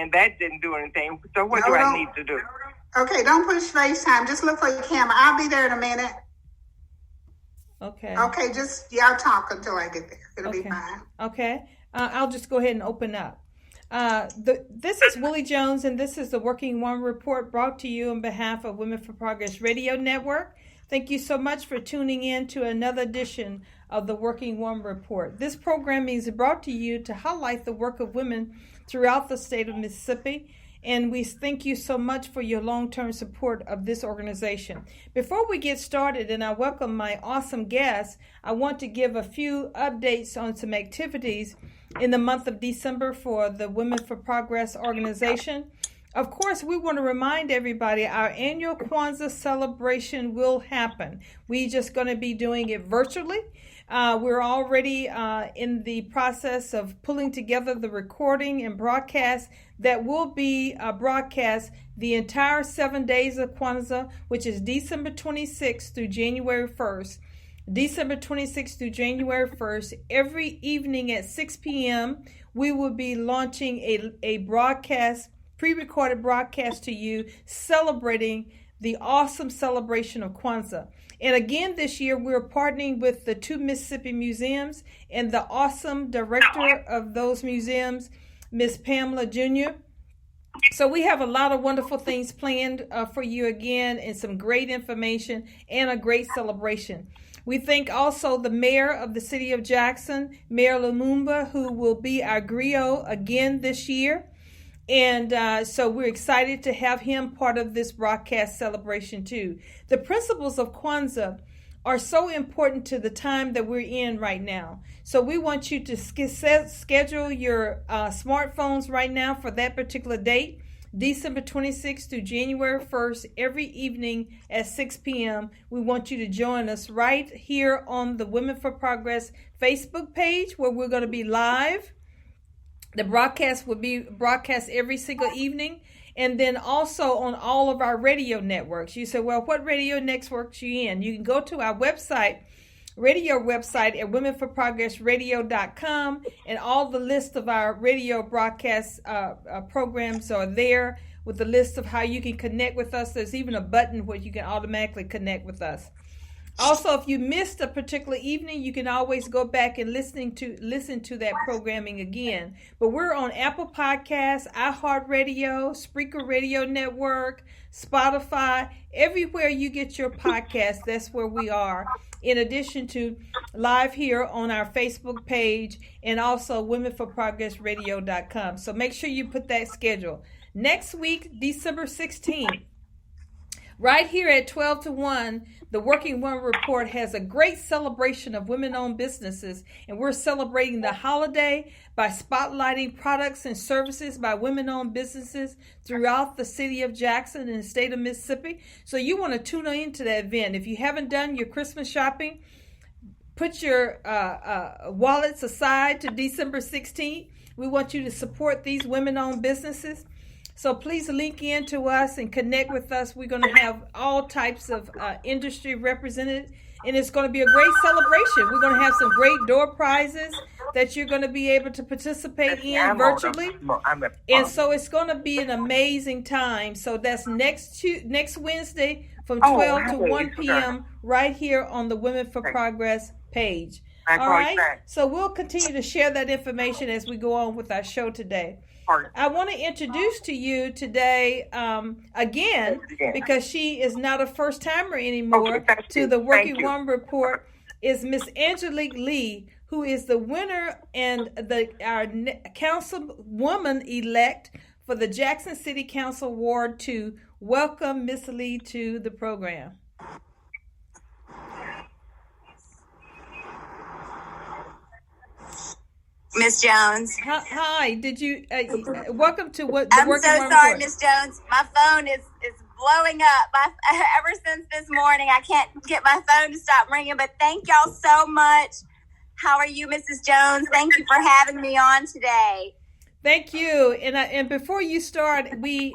and that didn't do anything. So what do I need to do? Okay, don't push FaceTime. Just look for your camera. I'll be there in a minute. Okay. Okay, just y'all talk until I get there. It'll be fine. Okay. I'll just go ahead and open up. This is Willie Jones, and this is the Working Woman Report brought to you on behalf of Women for Progress Radio Network. Thank you so much for tuning in to another edition of the Working Woman Report. This program is brought to you to highlight the work of women throughout the state of Mississippi, and we thank you so much for your long-term support of this organization. Before we get started, and I welcome my awesome guests, I want to give a few updates on some activities in the month of December for the Women for Progress organization. Of course, we want to remind everybody our annual Kwanzaa celebration will happen. We're just going to be doing it virtually. We're already in the process of pulling together the recording and broadcast that will be broadcast the entire 7 days of Kwanzaa, which is December 26th through January 1st. December 26th through January 1st, every evening at 6 p.m., we will be launching a broadcast, pre-recorded broadcast to you celebrating the awesome celebration of Kwanzaa. And again, this year, we're partnering with the 2 Mississippi museums and the awesome director of those museums, Miss Pamela Jr. So we have a lot of wonderful things planned for you again, and some great information and a great celebration. We thank also the mayor of the city of Jackson, Mayor Lumumba, who will be our griot again this year. And so we're excited to have him part of this broadcast celebration too. The principles of Kwanzaa are so important to the time that we're in right now. So we want you to schedule your smartphones right now for that particular date, December 26th through January 1st, every evening at 6 p.m. We want you to join us right here on the Women for Progress Facebook page, where we're going to be live. The broadcast will be broadcast every single evening, and then also on all of our radio networks. You say, well, what radio networks are you in? You can go to our website, radio website at womenforprogressradio.com, and all the list of our radio broadcast programs are there with the list of how you can connect with us. There's even a button where you can automatically connect with us. Also, if you missed a particular evening, you can always go back and listen to that programming again. But we're on Apple Podcasts, iHeartRadio, Spreaker Radio Network, Spotify, everywhere you get your podcast, that's where we are. In addition to live here on our Facebook page and also womenforprogressradio.com. So make sure you put that schedule. Next week, December 16th. Right here at 12 to 1, the Working Woman Report has a great celebration of women-owned businesses, and we're celebrating the holiday by spotlighting products and services by women-owned businesses throughout the city of Jackson and the state of Mississippi. So you want to tune into that event. If you haven't done your Christmas shopping, put your wallets aside to December 16th. We want you to support these women-owned businesses. So please link in to us and connect with us. We're going to have all types of industry represented, and it's going to be a great celebration. We're going to have some great door prizes that you're going to be able to participate in virtually. And so it's going to be an amazing time. So that's next Wednesday from 12 to 1 p.m. right here on the Women for Progress page. All right. So we'll continue to share that information as we go on with our show today. I want to introduce to you today, again, because she is not a first-timer anymore, to the Working Woman Report, is Miss Angelique Lee, who is the winner and our Councilwoman-elect for the Jackson City Council Ward 2. Welcome, Miss Lee, to the program. Miss Jones. Hi. Did you welcome to what? I'm so sorry, Miss Jones. My phone is blowing up. Ever since this morning, I can't get my phone to stop ringing. But thank y'all so much. How are you, Mrs. Jones? Thank you for having me on today. Thank you. And before you start, we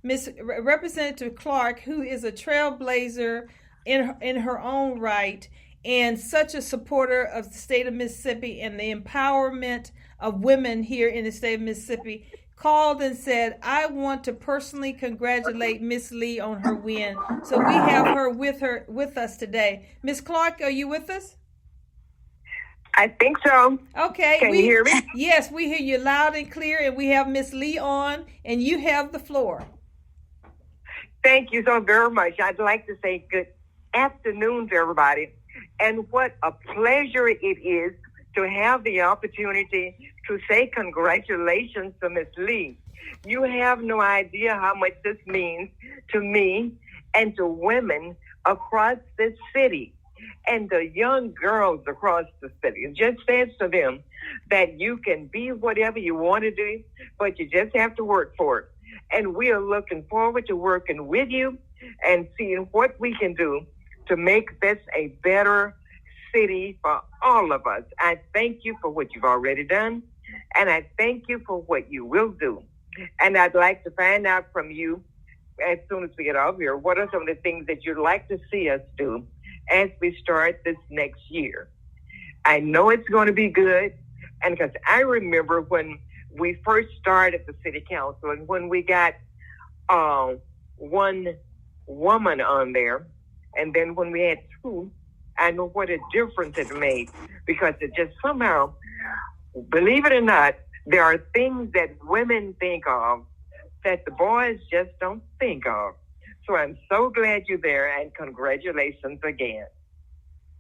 Miss Representative Clark, who is a trailblazer in her own right, and such a supporter of the state of Mississippi and the empowerment of women here in the state of Mississippi. called and said, I want to personally congratulate Miss Lee on her win. So we have her with us today. Miss Clark, are you with us? I think so. Okay. Can you hear me? Yes, we hear you loud and clear, and we have Miss Lee on, and you have the floor. Thank you so very much. I'd like to say good afternoon to everybody. And what a pleasure it is to have the opportunity to say congratulations to Miss Lee. You have no idea how much this means to me and to women across this city and the young girls across the city. It just says to them that you can be whatever you want to do, but you just have to work for it. And we are looking forward to working with you and seeing what we can do to make this a better city for all of us. I thank you for what you've already done, and I thank you for what you will do. And I'd like to find out from you, as soon as we get off here, what are some of the things that you'd like to see us do as we start this next year. I know it's going to be good, and because I remember when we first started the city council and when we got one woman on there, and then when we had two, I know what a difference it made, because it just somehow, believe it or not, there are things that women think of that the boys just don't think of. So I'm so glad you're there, and congratulations again.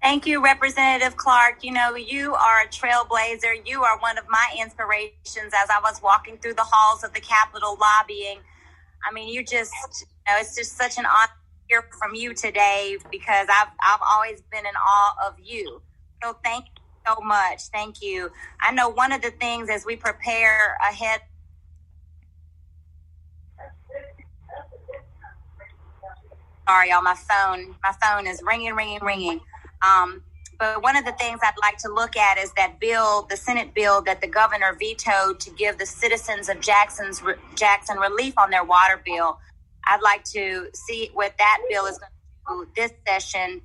Thank you, Representative Clark. You know, you are a trailblazer. You are one of my inspirations as I was walking through the halls of the Capitol lobbying. I mean, you just, it's just such an honor to hear from you today, because I've always been in awe of you. So thank you so much. Thank you. I know one of the things as we prepare ahead. Sorry, y'all, my phone is ringing. But one of the things I'd like to look at is that bill, the Senate bill that the governor vetoed to give the citizens of Jackson relief on their water bill. I'd like to see what that bill is going to do this session,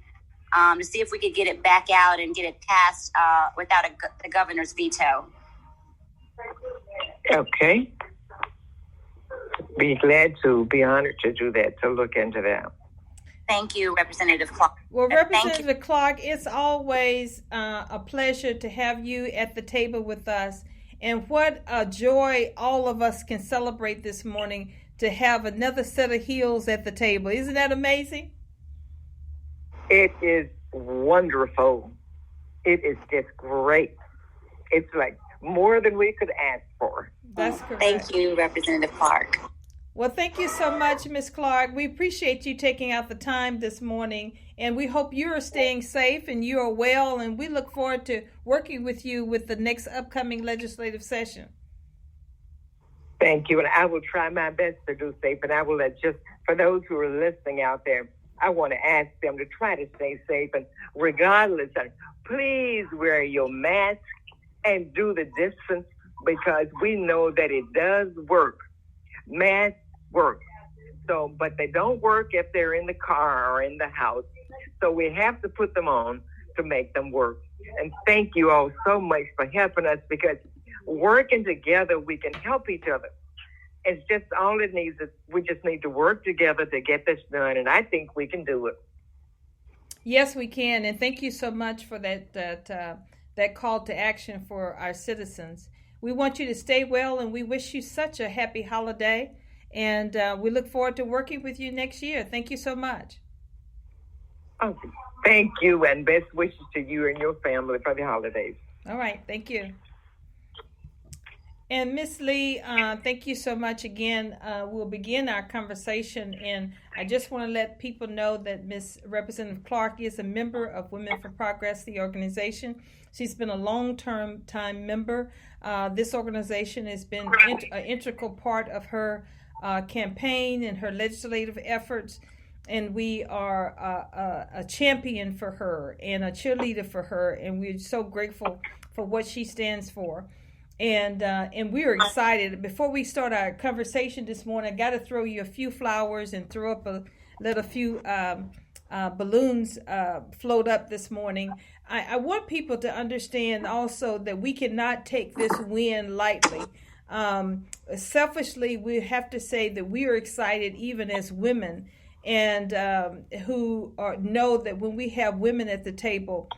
to see if we could get it back out and get it passed without the governor's veto. Okay. Be glad to, be honored to do that, to look into that. Thank you, Representative Clark. Well, Representative Clark, it's always a pleasure to have you at the table with us. And what a joy all of us can celebrate this morning to have another set of heels at the table. Isn't that amazing? It is wonderful. It is just great. It's like more than we could ask for. That's correct. Thank you, Representative Clark. Well, thank you so much, Ms. Clark. We appreciate you taking out the time this morning, and we hope you are staying safe and you are well, and we look forward to working with you with the next upcoming legislative session. Thank you, and I will try my best to do safe, and I will just, for those who are listening out there, I want to ask them to try to stay safe, and regardless, please wear your mask and do the distance, because we know that it does work. Masks work. So, but they don't work if they're in the car or in the house. So we have to put them on to make them work. And thank you all so much for helping us, because working together, we can help each other. It's just all it needs is we just need to work together to get this done. And I think we can do it. Yes, we can. And thank you so much for that call to action for our citizens. We want you to stay well, and we wish you such a happy holiday. And we look forward to working with you next year. Thank you so much. Oh, thank you, and best wishes to you and your family for the holidays. All right. Thank you. And Miss Lee, thank you so much again. We'll begin our conversation, and I just want to let people know that Miss Representative Clark is a member of Women for Progress, the organization. She's been a long-term member. This organization has been an integral part of her campaign and her legislative efforts, and we are a champion for her and a cheerleader for her, and we're so grateful for what she stands for. And we are excited. Before we start our conversation this morning, I got to throw you a few flowers and let a few balloons float up this morning. I want people to understand also that we cannot take this win lightly. Selfishly, we have to say that we are excited even as women, and know that when we have women at the table,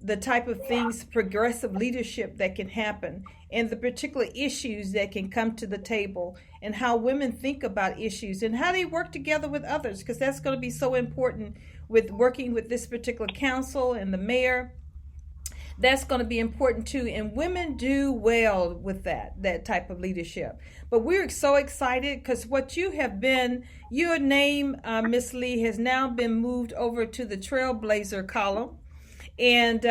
the type of things, progressive leadership that can happen, and the particular issues that can come to the table, and how women think about issues and how they work together with others, because that's going to be so important with working with this particular council and the mayor. That's going to be important too, and women do well with that type of leadership. But we're so excited because what you have been, your name, Miss Lee, has now been moved over to the Trailblazer column. And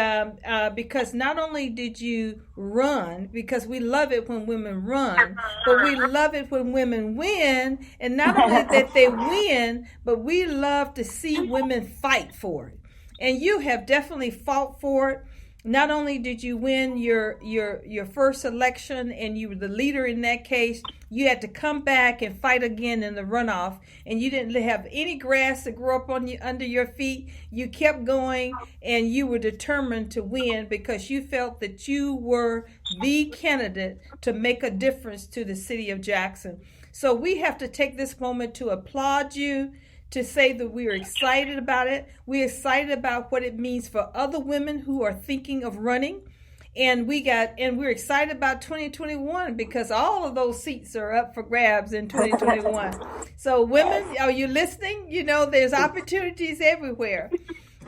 because not only did you run, because we love it when women run, but we love it when women win. And not only that they win, but we love to see women fight for it. And you have definitely fought for it. Not only did you win your first election and you were the leader in that case, you had to come back and fight again in the runoff, and you didn't have any grass to grow up on you under your feet. You kept going, and you were determined to win because you felt that you were the candidate to make a difference to the city of Jackson. So we have to take this moment to applaud you, to say that we are excited about it. We're excited about what it means for other women who are thinking of running. And we're excited about 2021 because all of those seats are up for grabs in 2021. So women, are you listening? You know, there's opportunities everywhere.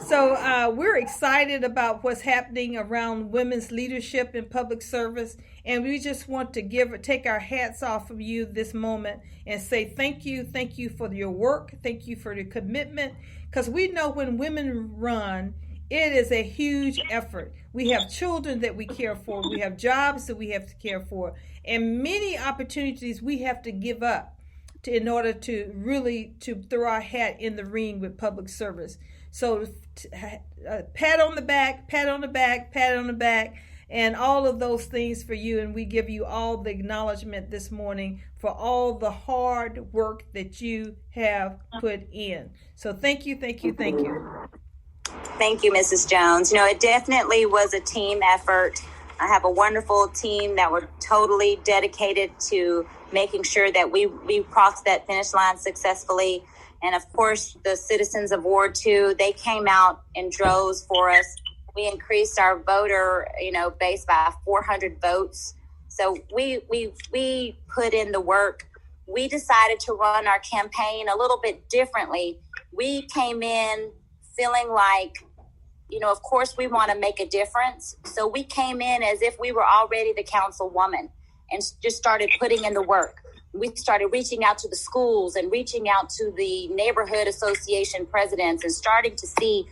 So we're excited about what's happening around women's leadership in public service. And we just want to take our hats off of you this moment and say thank you for your work. Thank you for your commitment. Because we know when women run, it is a huge effort. We have children that we care for. We have jobs that we have to care for. And many opportunities we have to give up in order to really to throw our hat in the ring with public service. So pat on the back, pat on the back, pat on the back, and all of those things for you. And we give you all the acknowledgement this morning for all the hard work that you have put in. So thank you, thank you, thank you. Thank you, Mrs. Jones. You know, it definitely was a team effort. I have a wonderful team that were totally dedicated to making sure that we crossed that finish line successfully. And of course, the citizens of Ward 2, they came out in droves for us. We increased our voter, base by 400 votes. So we put in the work. We decided to run our campaign a little bit differently. We came in feeling like, of course we want to make a difference. So we came in as if we were already the councilwoman and just started putting in the work. We started reaching out to the schools and reaching out to the neighborhood association presidents and starting to see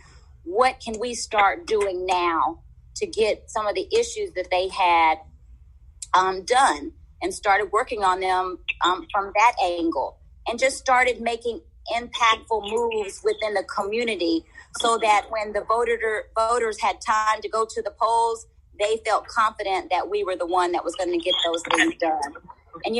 what can we start doing now to get some of the issues that they had done, and started working on them from that angle, and just started making impactful moves within the community so that when the voters had time to go to the polls, they felt confident that we were the one that was going to get those things done. And,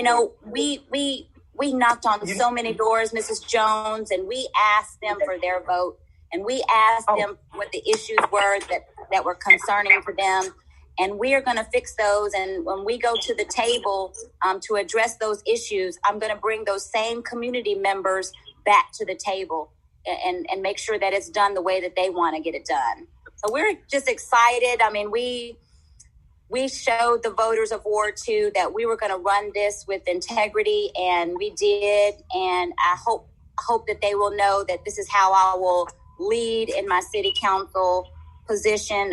we knocked on so many doors, Mrs. Jones, and we asked them for their vote. And we asked them what the issues were that were concerning to them. And we are going to fix those. And when we go to the table to address those issues, I'm going to bring those same community members back to the table and make sure that it's done the way that they want to get it done. So we're just excited. I mean, we showed the voters of Ward 2 that we were going to run this with integrity, and we did. And I hope that they will know that this is how I will lead in my city council position,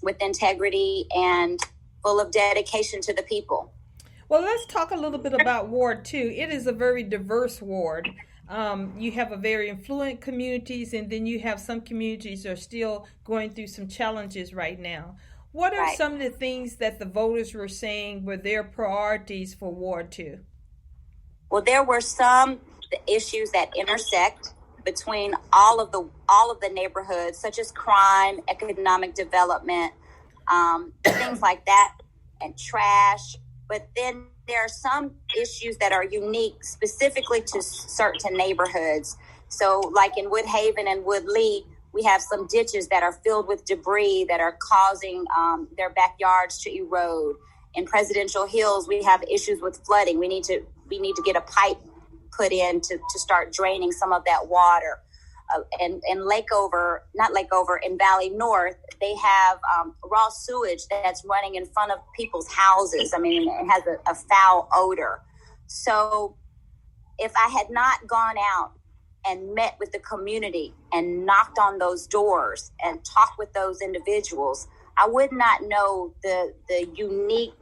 with integrity and full of dedication to the people. Well, let's talk a little bit about Ward 2. It is a very diverse ward. You have a very affluent communities, and then you have some communities that are still going through some challenges right now. What are some of the things that the voters were saying were their priorities for Ward 2? Well, there were some issues that intersect between all of the neighborhoods, such as crime, economic development, things like that, and trash. But then there are some issues that are unique specifically to certain neighborhoods. So like in Woodhaven and Woodley, we have some ditches that are filled with debris that are causing their backyards to erode. in Presidential Hills, we have issues with flooding. We need to get a pipe put in to start draining some of that water. And in Valley North, they have raw sewage that's running in front of people's houses. I mean, it has a foul odor. So if I had not gone out and met with the community and knocked on those doors and talked with those individuals, I would not know the unique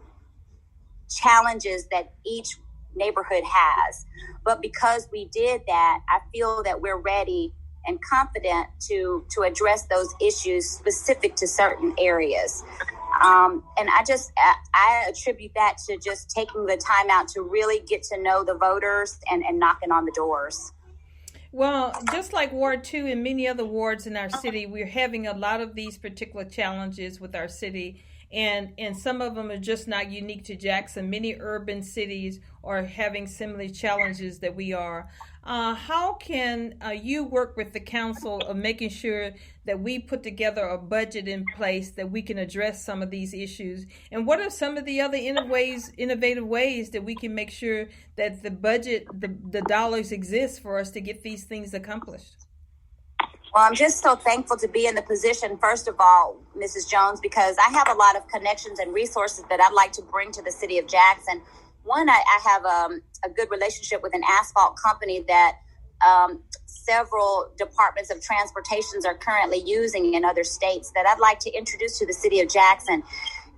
challenges that each neighborhood has. But because we did that, I feel that we're ready and confident to address those issues specific to certain areas. And I attribute that to just taking the time out to really get to know the voters and knocking on the doors. Well, just like Ward 2 and many other wards in our city, we're having a lot of these particular challenges with our city. And some of them are just not unique to Jackson. Many urban cities are having similar challenges that we are. How can you work with the council of making sure that we put together a budget in place that we can address some of these issues? And what are some of the other innovative ways that we can make sure that the budget, the dollars exist for us to get these things accomplished? Well, I'm just so thankful to be in the position, first of all, Mrs. Jones, because I have a lot of connections and resources that I'd like to bring to the city of Jackson. One, I have a good relationship with an asphalt company that several departments of transportations are currently using in other states that I'd like to introduce to the city of Jackson.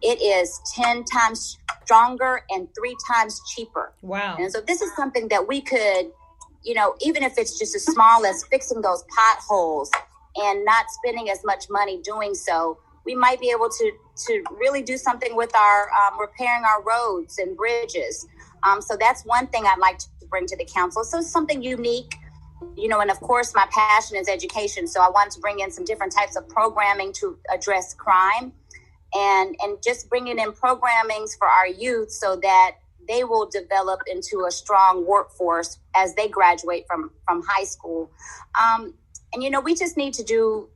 It is 10 times stronger and 3 times cheaper. Wow. And so this is something that we could, even if it's just as small as fixing those potholes and not spending as much money doing so, we might be able to really do something with our repairing our roads and bridges. So that's one thing I'd like to bring to the council. So something unique, and of course my passion is education. So I wanted to bring in some different types of programming to address crime and just bringing in programmings for our youth so that they will develop into a strong workforce as they graduate from high school. And we just need to do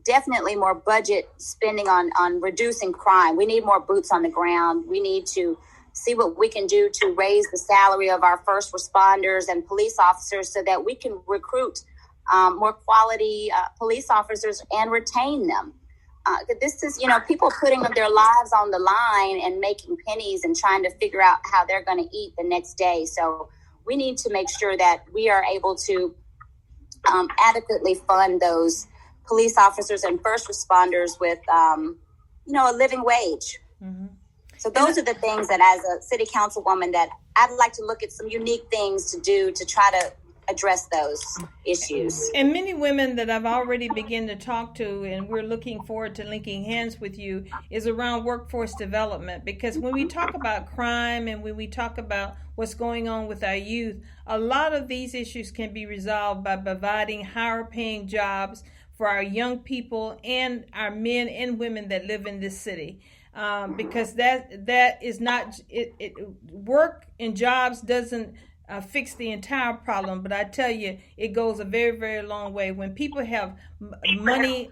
definitely more budget spending on reducing crime. We need more boots on the ground. We need to see what we can do to raise the salary of our first responders and police officers so that we can recruit more quality police officers and retain them. This is, people putting their lives on the line and making pennies and trying to figure out how they're going to eat the next day. So we need to make sure that we are able to adequately fund those police officers and first responders with, a living wage. Mm-hmm. So those are the things that as a city councilwoman that I'd like to look at some unique things to do to try to address those issues. And many women that I've already begun to talk to, and we're looking forward to linking hands with you, is around workforce development. Because when we talk about crime and when we talk about what's going on with our youth, a lot of these issues can be resolved by providing higher paying jobs for our young people and our men and women that live in this city. Because that is not, work and jobs doesn't fix the entire problem, but I tell you, it goes a very, very long way. When people have money,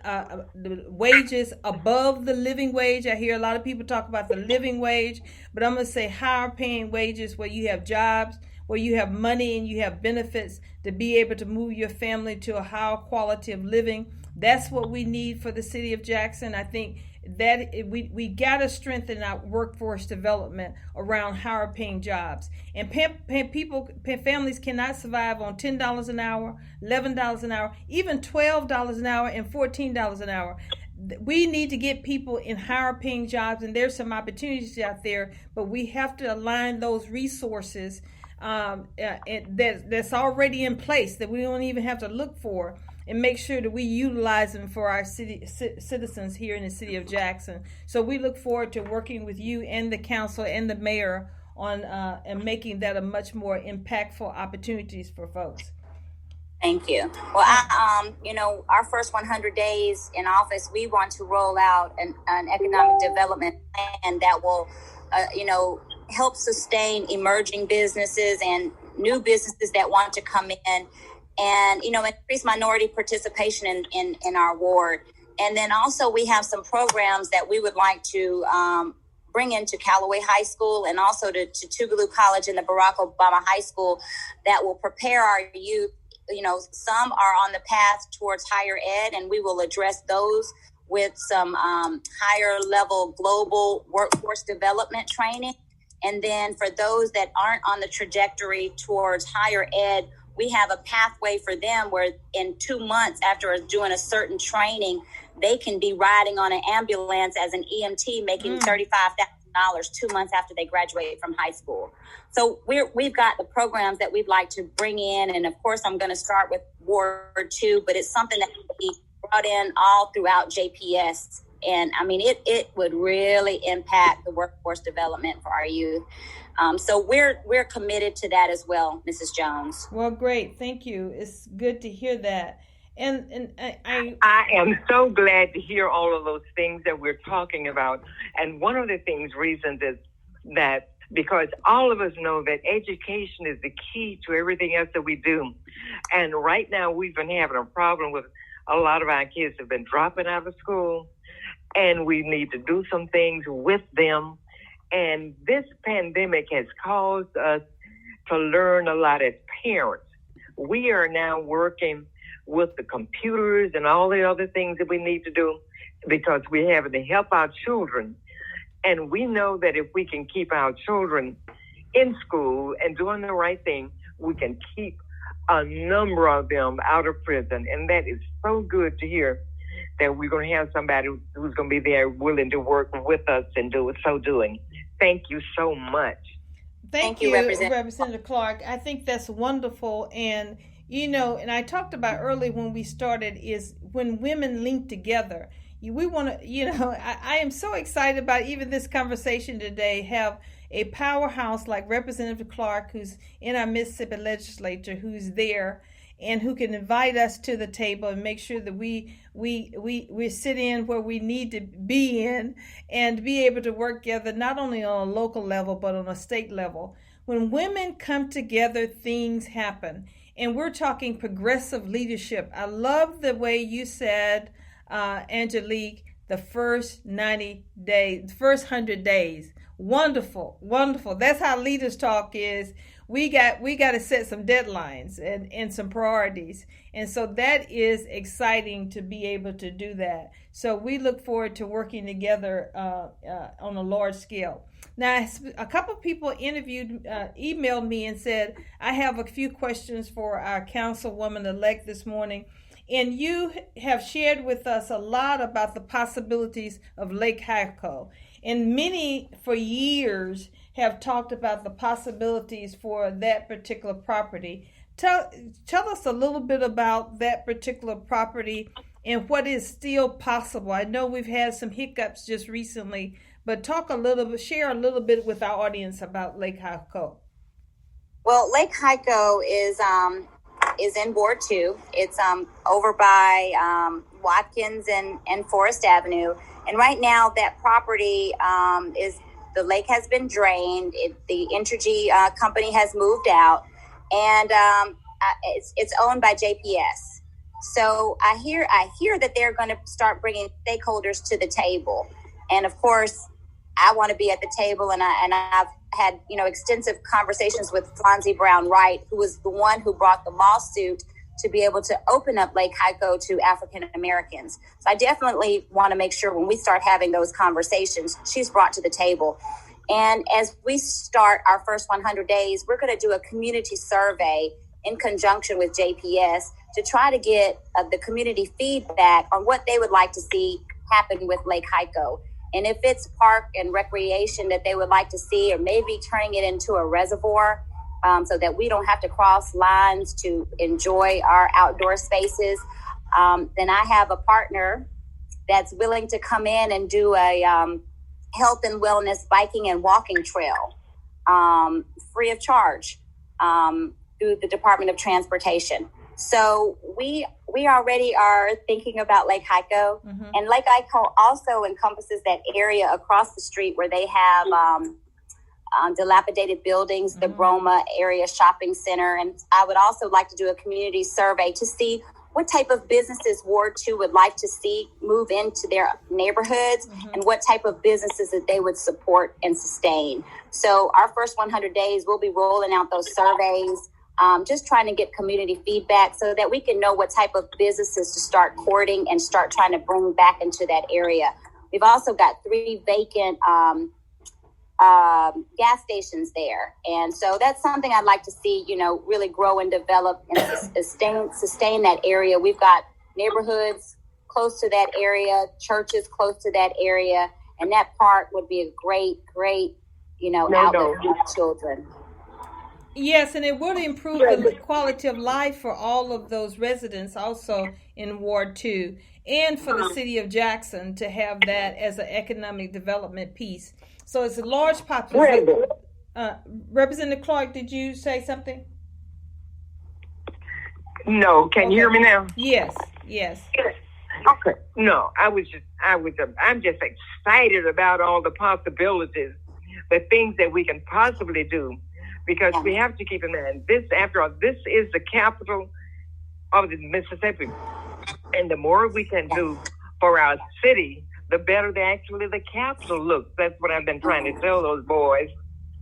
wages above the living wage, I hear a lot of people talk about the living wage, but I'm going to say higher paying wages where you have jobs, where you have money and you have benefits to be able to move your family to a higher quality of living. That's what we need for the city of Jackson. I think that we got to strengthen our workforce development around higher paying jobs. And families cannot survive on $10 an hour, $11 an hour, even $12 an hour and $14 an hour. We need to get people in higher paying jobs, and there's some opportunities out there, but we have to align those resources that's already in place that we don't even have to look for, and make sure that we utilize them for our citizens here in the city of Jackson. So we look forward to working with you and the council and the mayor on and making that a much more impactful opportunities for folks. Thank you. Well, our first 100 days in office, we want to roll out an economic development plan that will, help sustain emerging businesses and new businesses that want to come in. And, increase minority participation in our ward. And then also we have some programs that we would like to bring into Callaway High School and also to Tougaloo College and the Barack Obama High School that will prepare our youth. You know, some are on the path towards higher ed, and we will address those with some higher level global workforce development training. And then for those that aren't on the trajectory towards higher ed, we have a pathway for them where in 2 months after doing a certain training, they can be riding on an ambulance as an EMT, making $35,000 2 months after they graduate from high school. So we've got the programs that we'd like to bring in. And of course, I'm going to start with Ward 2, but it's something that can be brought in all throughout JPS. And I mean, it would really impact the workforce development for our youth. So we're committed to that as well, Mrs. Jones. Well, great. Thank you. It's good to hear that. And I am so glad to hear all of those things that we're talking about. And one of the reasons is that because all of us know that education is the key to everything else that we do. And right now we've been having a problem with a lot of our kids have been dropping out of school, and we need to do some things with them. And this pandemic has caused us to learn a lot as parents. We are now working with the computers and all the other things that we need to do because we're having to help our children. And we know that if we can keep our children in school and doing the right thing, we can keep a number of them out of prison. And that is so good to hear that we're going to have somebody who's going to be there willing to work with us and do it. So doing. Thank you so much. Thank you, Representative Clark. I think that's wonderful. And, you know, and I talked about early when we started is when women link together. We want to, you know, I am so excited about even this conversation today, have a powerhouse like Representative Clark, who's in our Mississippi legislature, who's there and who can invite us to the table and make sure that we sit in where we need to be in and be able to work together, not only on a local level, but on a state level. When women come together, things happen. And we're talking progressive leadership. I love the way you said, Angelique, the first 90 days, the first 100 days. Wonderful, wonderful. That's how leaders talk is. We got to set some deadlines and some priorities. And so that is exciting to be able to do that. So we look forward to working together on a large scale. Now, a couple of people emailed me and said, I have a few questions for our Councilwoman-elect this morning. And you have shared with us a lot about the possibilities of Lake Hyco. And many for years have talked about the possibilities for that particular property. Tell us a little bit about that particular property and what is still possible. I know we've had some hiccups just recently, but share a little bit with our audience about Lake Hyco. Well, Lake Hyco is in Ward 2. It's over by Watkins and Forest Avenue. And right now that property the lake has been drained. The Entergy company has moved out, and it's owned by JPS. So I hear that they're going to start bringing stakeholders to the table, and of course, I want to be at the table. And I've had extensive conversations with Kwanzaa Brown Wright, who was the one who brought the lawsuit to be able to open up Lake Hyco to African Americans. So I definitely want to make sure when we start having those conversations, she's brought to the table. And as we start our first 100 days, we're going to do a community survey in conjunction with JPS to try to get the community feedback on what they would like to see happen with Lake Hyco. And if it's park and recreation that they would like to see, or maybe turning it into a reservoir, so that we don't have to cross lines to enjoy our outdoor spaces, then I have a partner that's willing to come in and do a health and wellness biking and walking trail free of charge through the Department of Transportation. So we already are thinking about Lake Hyco, and Lake Hyco also encompasses that area across the street where they have dilapidated buildings, the Broma area shopping center. And I would also like to do a community survey to see what type of businesses Ward 2 would like to see move into their neighborhoods, and what type of businesses that they would support and sustain. So our first 100 days, we'll be rolling out those surveys, just trying to get community feedback so that we can know what type of businesses to start courting and start trying to bring back into that area. We've also got 3 vacant gas stations there. And so that's something I'd like to see, really grow and develop and sustain that area. We've got neighborhoods close to that area, churches close to that area, and that park would be a great, outlet for children. Yes, and it would improve the quality of life for all of those residents also in Ward 2, and for the city of Jackson to have that as an economic development piece. So it's a large population. Representative Clark, did you say something? No, can you hear me now? Yes. Okay. No, I'm just excited about all the possibilities, the things that we can possibly do, because we have to keep in mind this. After all, this is the capital of the Mississippi, and the more we can do for our city, the better the capital looks. That's what I've been trying to tell those boys.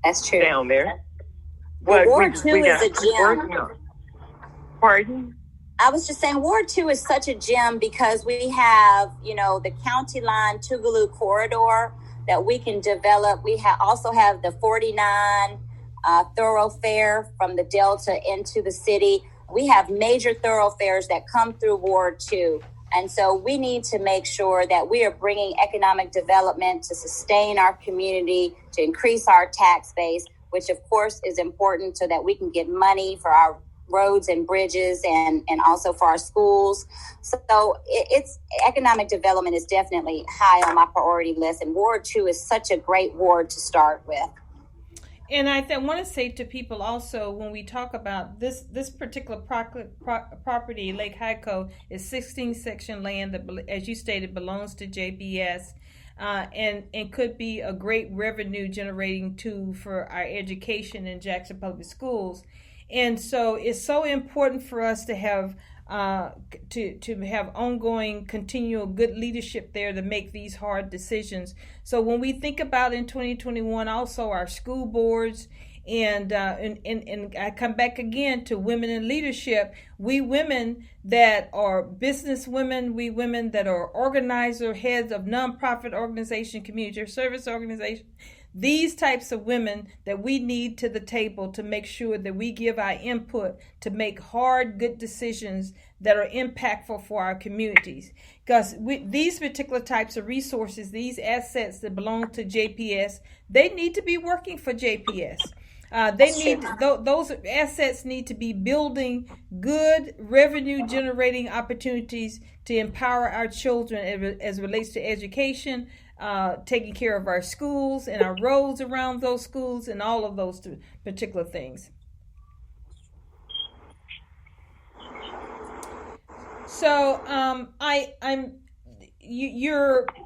That's true. Down there. Well, Ward 2 is a gem. Pardon? I was just saying Ward 2 is such a gem because we have, the county line Tougaloo corridor that we can develop. We also have the 49 thoroughfare from the Delta into the city. We have major thoroughfares that come through Ward 2. And so we need to make sure that we are bringing economic development to sustain our community, to increase our tax base, which of course is important so that we can get money for our roads and bridges and also for our schools. So it's economic development is definitely high on my priority list. And Ward 2 is such a great ward to start with. And I want to say to people also, when we talk about this particular property, Lake Hyco, is 16 section land that, as you stated, belongs to JPS, and could be a great revenue generating tool for our education in Jackson Public Schools. And so it's so important for us to have to have ongoing, continual good leadership there to make these hard decisions. So when we think about in 2021, also our school boards, and I come back again to women in leadership. We women that are business women, we women that are organizer, heads of nonprofit organization, community service organization. These types of women that we need to the table to make sure that we give our input to make hard, good decisions that are impactful for our communities. Because these particular types of resources, these assets that belong to JPS, they need to be working for JPS. Those assets need to be building good revenue generating opportunities to empower our children as it relates to education, taking care of our schools and our roads around those schools and all of those particular things. So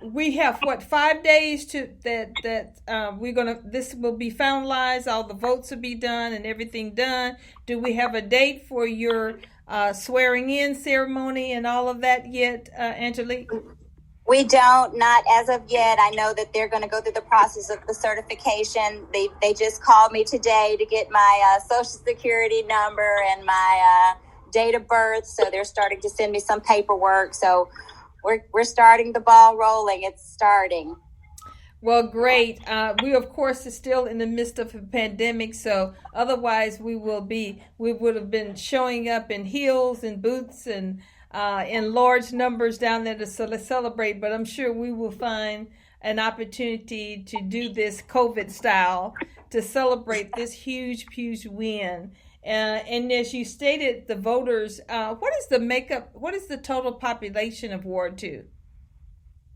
we have 5 days to that this will be finalized, all the votes will be done and everything done. Do we have a date for your swearing in ceremony and all of that yet, Angelique? We don't, not as of yet. I know that they're going to go through the process of the certification. They just called me today to get my social security number and my date of birth. So they're starting to send me some paperwork. So we're starting the ball rolling. It's starting. Well, great. We, of course, are still in the midst of a pandemic. So otherwise we would have been showing up in heels and boots and in large numbers down there to celebrate, but I'm sure we will find an opportunity to do this COVID style to celebrate this huge win. And as you stated, the voters, what is the total population of Ward 2?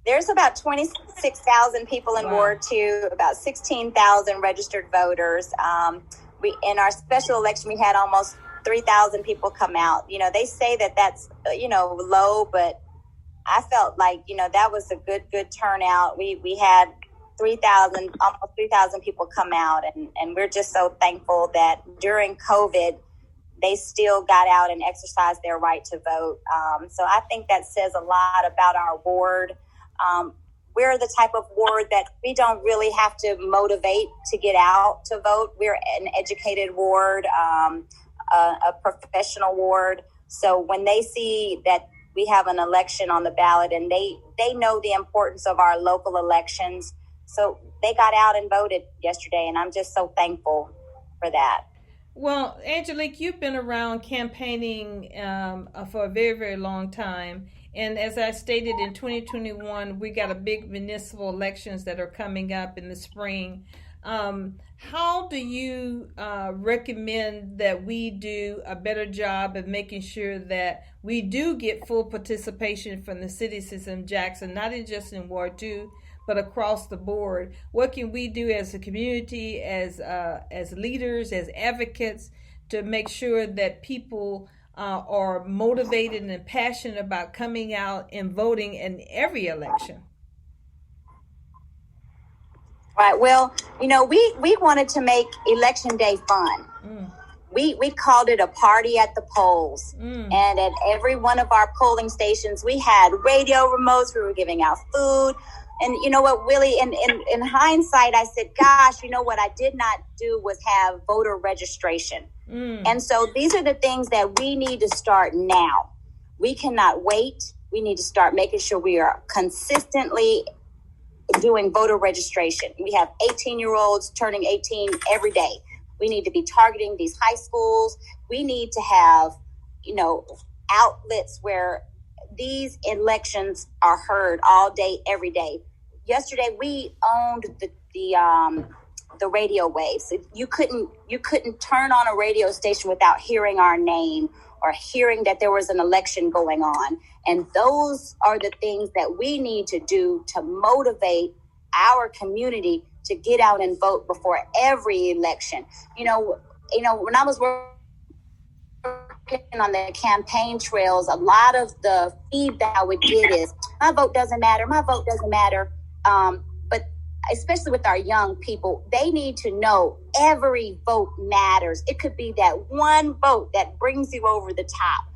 There's about 26,000 people in Ward 2, about 16,000 registered voters. In our special election, we had almost 3,000 people come out. They say that that's, low, but I felt like, that was a good turnout. We had almost 3,000 people come out. And we're just so thankful that during COVID, they still got out and exercised their right to vote. So I think that says a lot about our ward. We're the type of ward that we don't really have to motivate to get out to vote. We're an educated ward, a professional ward. So when they see that we have an election on the ballot, and they know the importance of our local elections, so they got out and voted yesterday, and I'm just so thankful for that. Well, Angelique, you've been around campaigning for a very, very long time. And as I stated, in 2021, we got a big municipal elections that are coming up in the spring. How do you recommend that we do a better job of making sure that we do get full participation from the citizens in Jackson, not just in Ward 2, but across the board? What can we do as a community, as leaders, as advocates, to make sure that people are motivated and passionate about coming out and voting in every election? Right. Well, we wanted to make Election Day fun. We called it a party at the polls. And at every one of our polling stations, we had radio remotes. We were giving out food. And you know what, Willie, in hindsight, I said, gosh, what I did not do was have voter registration. And so these are the things that we need to start now. We cannot wait. We need to start making sure we are consistently doing voter registration. We have 18-year-olds turning 18 every day. We need to be targeting these high schools. We need to have, outlets where these elections are heard all day, every day. Yesterday, we owned the radio waves. You couldn't turn on a radio station without hearing our name or hearing that there was an election going on. And those are the things that we need to do to motivate our community to get out and vote before every election. When I was working on the campaign trails, a lot of the feedback I would get is, my vote doesn't matter. But especially with our young people, they need to know every vote matters. It could be that one vote that brings you over the top.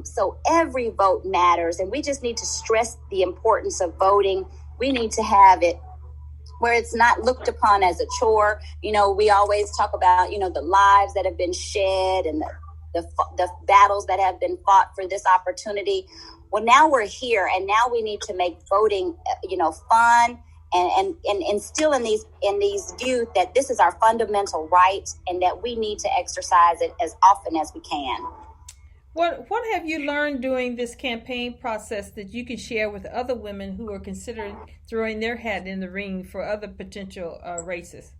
So every vote matters, and we just need to stress the importance of voting. We need to have it where it's not looked upon as a chore. We always talk about, the lives that have been shed and the battles that have been fought for this opportunity. Well, now we're here, and now we need to make voting, fun and instill in these youth that this is our fundamental right and that we need to exercise it as often as we can. What have you learned during this campaign process that you can share with other women who are considering throwing their hat in the ring for other potential races?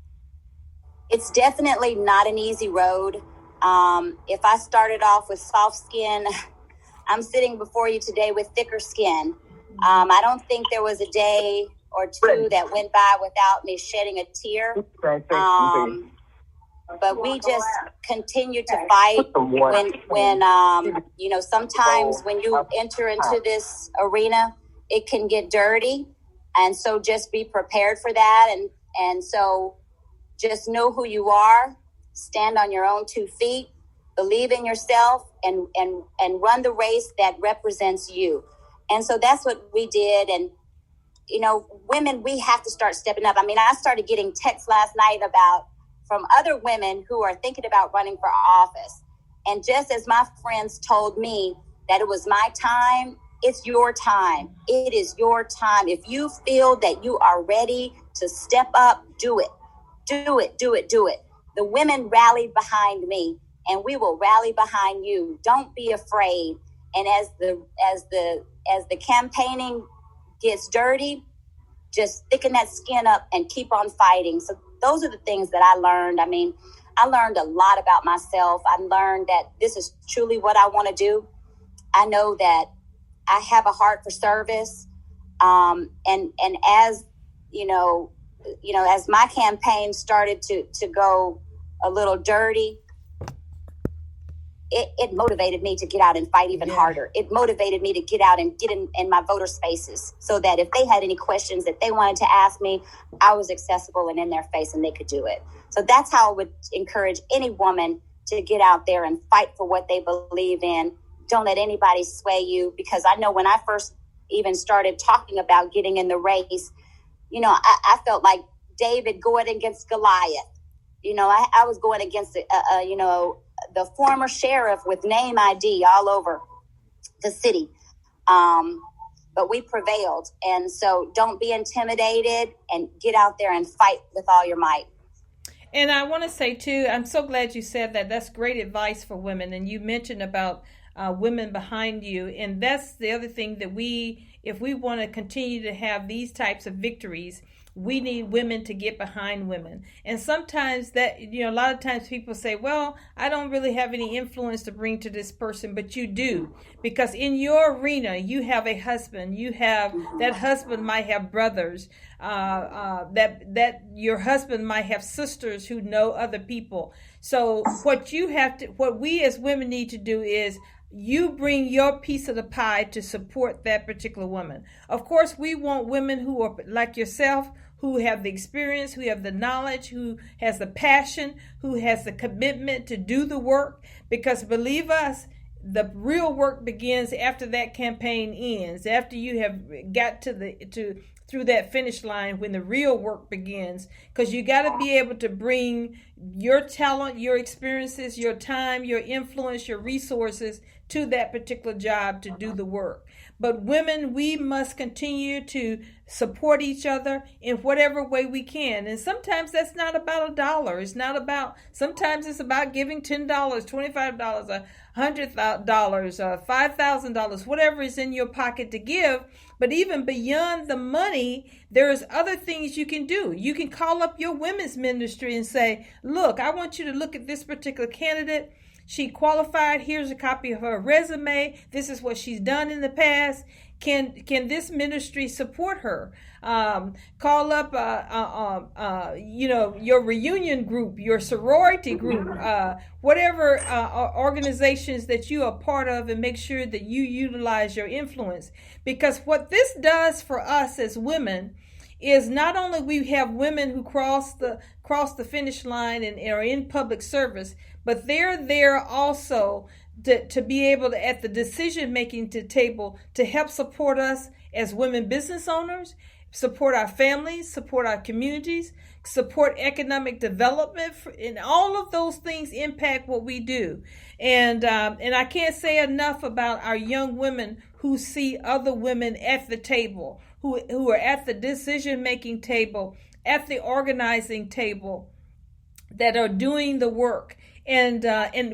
It's definitely not an easy road. If I started off with soft skin, I'm sitting before you today with thicker skin. I don't think there was a day or two that went by without me shedding a tear. But we just continue to fight when sometimes when you enter into this arena, it can get dirty. And so just be prepared for that. And so just know who you are, stand on your own 2 feet, believe in yourself, and run the race that represents you. And so that's what we did. And, women, we have to start stepping up. I mean, I started getting texts last night from other women who are thinking about running for office. And just as my friends told me that it was my time, it's your time. It is your time. If you feel that you are ready to step up, do it. Do it, do it, do it. The women rallied behind me, and we will rally behind you. Don't be afraid. And as the campaigning gets dirty, just thicken that skin up and keep on fighting. So those are the things that I learned. I mean, I learned a lot about myself. I learned that this is truly what I want to do. I know that I have a heart for service. And as, as my campaign started to go a little dirty, it motivated me to get out and fight even harder. It motivated me to get out and get in my voter spaces so that if they had any questions that they wanted to ask me, I was accessible and in their face and they could do it. So that's how I would encourage any woman to get out there and fight for what they believe in. Don't let anybody sway you, because I know when I first even started talking about getting in the race, I felt like David going against Goliath. I was going against, the former sheriff with name ID all over the city. But we prevailed. And so don't be intimidated and get out there and fight with all your might. And I want to say, too, I'm so glad you said that. That's great advice for women. And you mentioned about women behind you. And that's the other thing that if we want to continue to have these types of victories, we need women to get behind women. And sometimes that, a lot of times people say, well, I don't really have any influence to bring to this person, but you do. Because in your arena, you have a husband. That husband might have brothers. That your husband might have sisters who know other people. So what we as women need to do is you bring your piece of the pie to support that particular woman. Of course, we want women who are like yourself, who have the experience, who have the knowledge, who has the passion, who has the commitment to do the work. Because believe us, the real work begins after that campaign ends, after you have got through that finish line, when the real work begins. Because you got to be able to bring your talent, your experiences, your time, your influence, your resources to that particular job to do the work. But women, we must continue to support each other in whatever way we can. And sometimes that's not about $1. Sometimes it's about giving $10, $25, $100, $5,000, whatever is in your pocket to give. But even beyond the money, there's other things you can do. You can call up your women's ministry and say, look, I want you to look at this particular candidate. She qualified. Here's a copy of her resume. This is what she's done in the past. Can this ministry support her? Call up, your reunion group, your sorority group, whatever organizations that you are part of, and make sure that you utilize your influence. Because what this does for us as women is not only we have women who cross the finish line and are in public service, but they're there also to be able to, at the decision-making table, to help support us as women business owners, support our families, support our communities, support economic development, and all of those things impact what we do. And I can't say enough about our young women who see other women at the table, who are at the decision-making table, at the organizing table, that are doing the work. And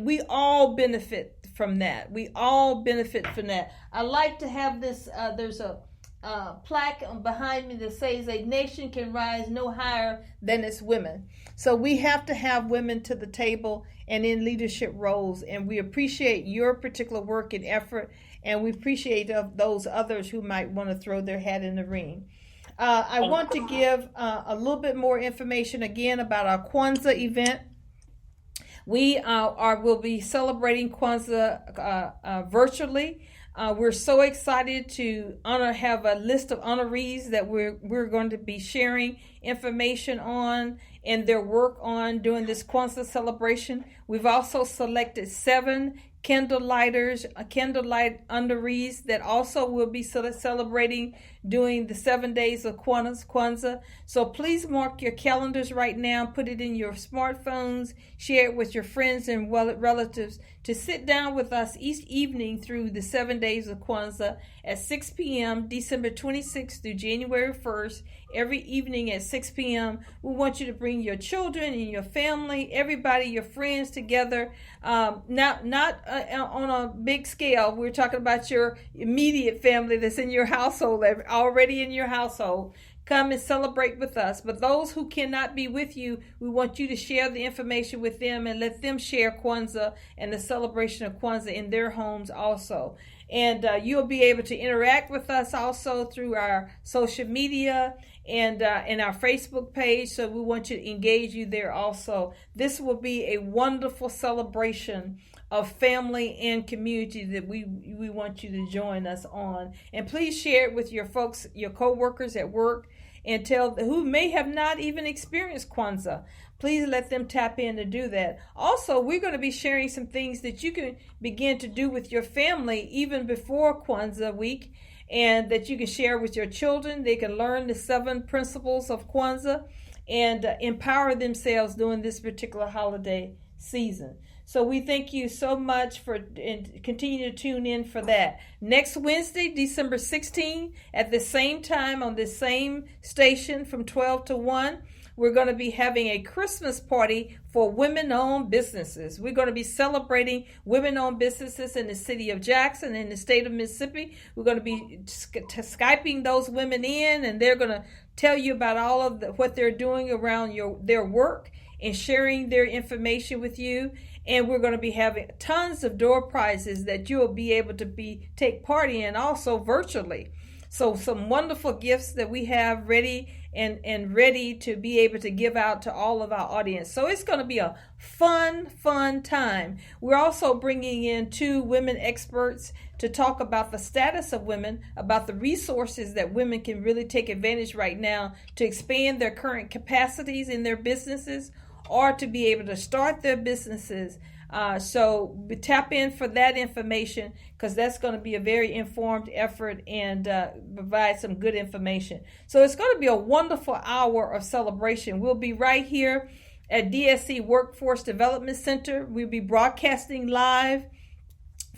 we all benefit from that. We all benefit from that. I like to have this, there's a plaque behind me that says, a nation can rise no higher than its women. So we have to have women to the table and in leadership roles. And we appreciate your particular work and effort. And we appreciate those others who might want to throw their hat in the ring. I want to give a little bit more information again about our Kwanzaa event. We will be celebrating Kwanzaa virtually. We're so excited to have a list of honorees that we're going to be sharing information on and their work on during this Kwanzaa celebration. We've also selected 7 candlelight honorees that also will be celebrating during the 7 days of Kwanzaa. So please mark your calendars right now, put it in your smartphones, share it with your friends and relatives to sit down with us each evening through the 7 days of Kwanzaa at 6 p.m. December 26th through January 1st. Every evening at 6 p.m. We want you to bring your children and your family, everybody, your friends together. Not on a big scale. We're talking about your immediate family that's in your household, already in your household. Come and celebrate with us. But those who cannot be with you, we want you to share the information with them and let them share Kwanzaa and the celebration of Kwanzaa in their homes also. And you'll be able to interact with us also through our social media and our Facebook page. So we want you to engage you there also. This will be a wonderful celebration of family and community that we want you to join us on. And please share it with your folks, your co-workers at work, and tell who may have not even experienced Kwanzaa. Please let them tap in to do that. Also, we're going to be sharing some things that you can begin to do with your family even before Kwanzaa week, and that you can share with your children. They can learn the 7 principles of Kwanzaa and empower themselves during this particular holiday season. So we thank you so much and continue to tune in for that. Next Wednesday, December 16th, at the same time on this same station from 12 to 1, we're going to be having a Christmas party for women-owned businesses. We're going to be celebrating women-owned businesses in the city of Jackson, in the state of Mississippi. We're going to be Skyping those women in, and they're going to tell you about all of what they're doing around their work and sharing their information with you. And we're going to be having tons of door prizes that you'll be able to take part in, also virtually. So some wonderful gifts that we have ready and ready to be able to give out to all of our audience. So it's going to be a fun time. We're also bringing in 2 women experts to talk about the status of women, about the resources that women can really take advantage right now to expand their current capacities in their businesses or to be able to start their businesses. So we tap in for that information, because that's going to be a very informed effort and provide some good information. So it's going to be a wonderful hour of celebration. We'll be right here at DSC Workforce Development Center. We'll be broadcasting live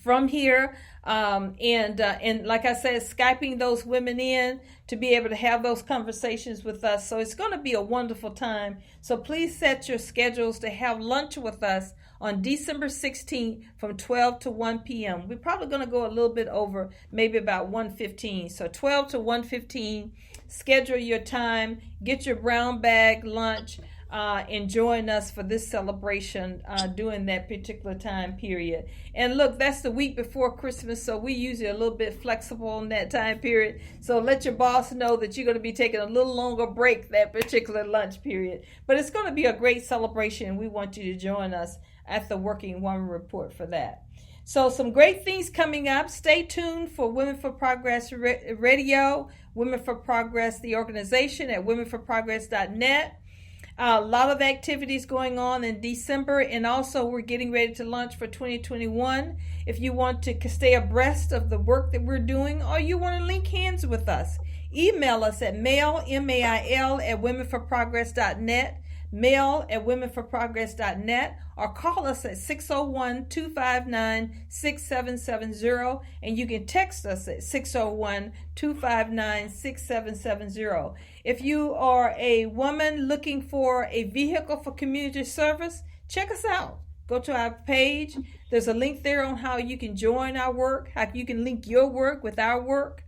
from here, and like I said, Skyping those women in to be able to have those conversations with us. So it's going to be a wonderful time. So please set your schedules to have lunch with us on December 16th from 12 to 1 p.m. We're probably going to go a little bit over, maybe about 1:15. So 12 to 1:15, schedule your time, get your brown bag lunch, and join us for this celebration during that particular time period. And look, that's the week before Christmas, so we usually a little bit flexible in that time period. So let your boss know that you're going to be taking a little longer break that particular lunch period. But it's going to be a great celebration, and we want you to join us at the Working Woman Report for that. So some great things coming up. Stay tuned for Women for Progress Radio, Women for Progress, the organization, at womenforprogress.net. A lot of activities going on in December, and also we're getting ready to launch for 2021. If you want to stay abreast of the work that we're doing, or you want to link hands with us, email us at mail, M-A-I-L, at womenforprogress.net, mail at womenforprogress.net, or call us at 601-259-6770, and you can text us at 601-259-6770. If you are a woman looking for a vehicle for community service, check us out. Go to our page. There's a link there on how you can join our work, how you can link your work with our work.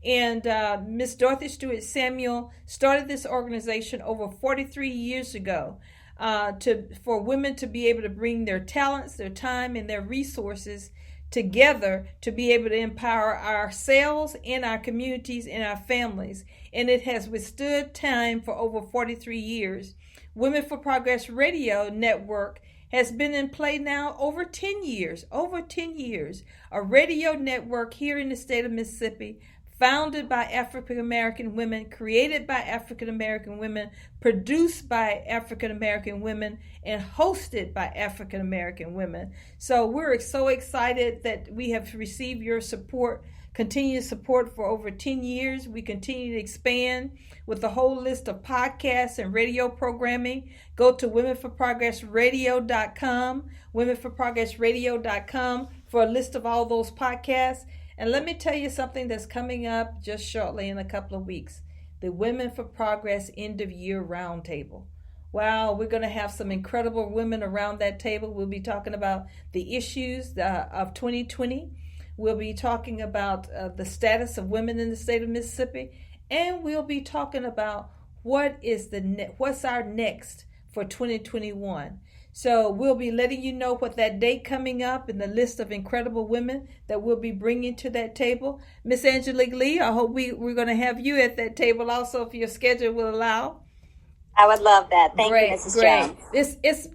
And Miss Dorothy Stewart Samuel started this organization over 43 years ago for women to be able to bring their talents, their time, and their resources together to be able to empower ourselves and our communities and our families. And it has withstood time for over 43 years. Women for Progress Radio Network has been in play now over 10 years, a radio network here in the state of Mississippi, founded by African American women, created by African American women, produced by African American women, and hosted by African American women. So we're so excited that we have received your support, continued support for over 10 years. We continue to expand with a whole list of podcasts and radio programming. Go to womenforprogressradio.com, womenforprogressradio.com for a list of all those podcasts. And let me tell you something that's coming up just shortly in a couple of weeks. The Women for Progress End of Year Roundtable. Wow, we're going to have some incredible women around that table. We'll be talking about the issues of 2020. We'll be talking about the status of women in the state of Mississippi. And we'll be talking about what's our next for 2021. So we'll be letting you know what that date coming up and the list of incredible women that we'll be bringing to that table. Miss Angelique Lee, I hope we're going to have you at that table also, if your schedule will allow. I would love that. Thank you, Mrs. Jones.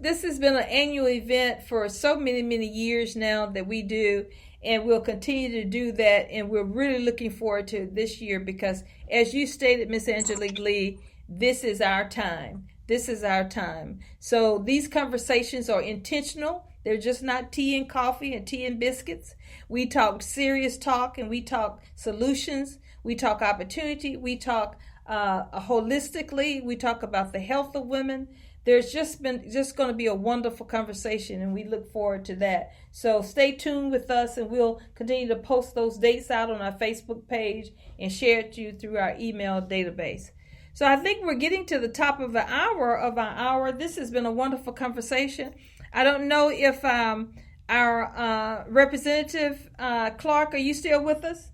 This has been an annual event for so many years now that we do. and we'll continue to do that. And we're really looking forward to this year because, as you stated, Miss Angelique Lee, this is our time. This is our time. So these conversations are intentional. They're just not tea and coffee and tea and biscuits. We talk serious talk, and we talk solutions. We talk opportunity. We talk holistically. We talk about the health of women. There's just going to be a wonderful conversation, and we look forward to that. So stay tuned with us, and we'll continue to post those dates out on our Facebook page and share it to you through our email database. So I think we're getting to the top of our hour. This has been a wonderful conversation. I don't know if our representative Clark, are you still with us?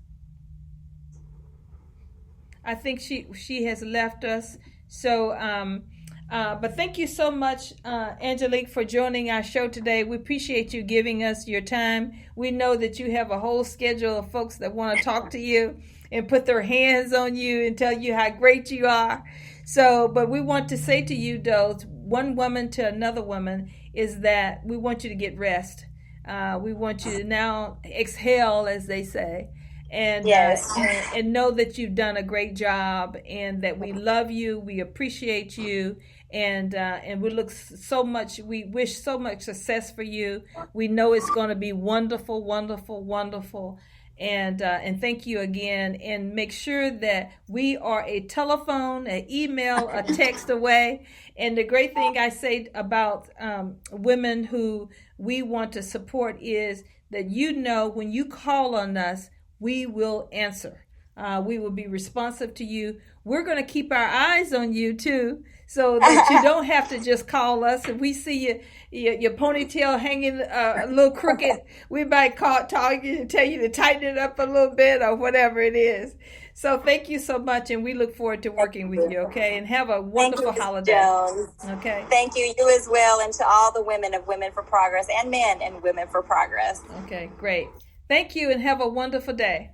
I think she has left us. So, but thank you so much, Angelique, for joining our show today. We appreciate you giving us your time. We know that you have a whole schedule of folks that want to talk to you and put their hands on you and tell you how great you are. So, but we want to say to you, though, one woman to another woman, is that we want you to get rest. We want you to now exhale, as they say, and, yes. And know that you've done a great job, and that we love you, we appreciate you, and we wish so much success for you. We know it's going to be wonderful, wonderful, wonderful. And thank you again. And make sure that we are a telephone, an email, a text away. And the great thing I say about women who we want to support is that, when you call on us, we will answer. We will be responsive to you. We're going to keep our eyes on you too, so that you don't have to just call us. If we see your ponytail hanging a little crooked, we might talk you and tell you to tighten it up a little bit or whatever it is. So thank you so much, and we look forward to working with you, okay? And have a wonderful holiday. Jones. Okay. Thank you. You as well, and to all the women of Women for Progress and men in Women for Progress. Okay, great. Thank you, and have a wonderful day.